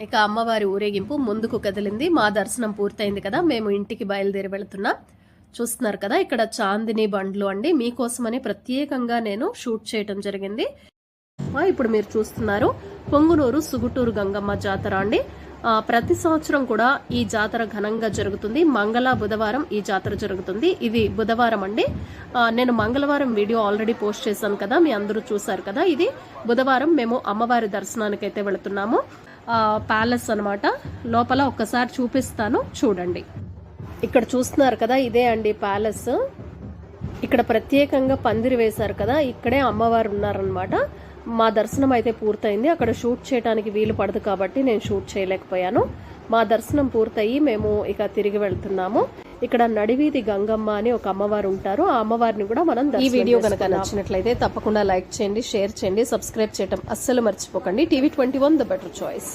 ఇక అమ్మవారి ఊరేగింపు ముందుకు కదిలింది. మా దర్శనం పూర్తయింది కదా, మేము ఇంటికి బయలుదేరి వెళుతున్నాం. చూస్తున్నారు కదా, ఇక్కడ చాందిని బండ్లు అండి, మీకోసమని ప్రత్యేకంగా నేను షూట్ చేయటం జరిగింది. ఇప్పుడు మీరు చూస్తున్నారు పొంగునూరు సుగుటూరు గంగమ్మ జాతర అండి. ప్రతి సంవత్సరం కూడా ఈ జాతర ఘనంగా జరుగుతుంది. మంగళ బుధవారం ఈ జాతర జరుగుతుంది. ఇది బుధవారం అండి. నేను మంగళవారం వీడియో ఆల్రెడీ పోస్ట్ చేశాను కదా, మీ అందరూ చూసారు కదా. ఇది బుధవారం మేము అమ్మవారి దర్శనానికి అయితే వెళుతున్నాము. ప్యాలెస్ అన్నమాట. లోపల ఒక్కసారి చూపిస్తాను, చూడండి. ఇక్కడ చూస్తున్నారు కదా, ఇదే అండి ప్యాలెస్. ఇక్కడ ప్రత్యేకంగా పందిరి వేశారు కదా, ఇక్కడే అమ్మవారు ఉన్నారనమాట. మా దర్శనం అయితే పూర్తయింది. అక్కడ షూట్ చేయడానికి వీలు పడదు కాబట్టి నేను షూట్ చేయలేకపోయాను. మా దర్శనం పూర్తయి మేము ఇక తిరిగి వెళ్తున్నాము. ఇక్కడ నడివీధి గంగమ్మ అని ఒక అమ్మవారు ఉంటారు. ఆ అమ్మవారిని కూడా మనం ఈ వీడియో కనుక నచ్చినట్లయితే తప్పకుండా లైక్ చేయండి, షేర్ చేయండి, సబ్స్క్రైబ్ చేయడం అస్సలు మర్చిపోకండి. TV21 the better choice.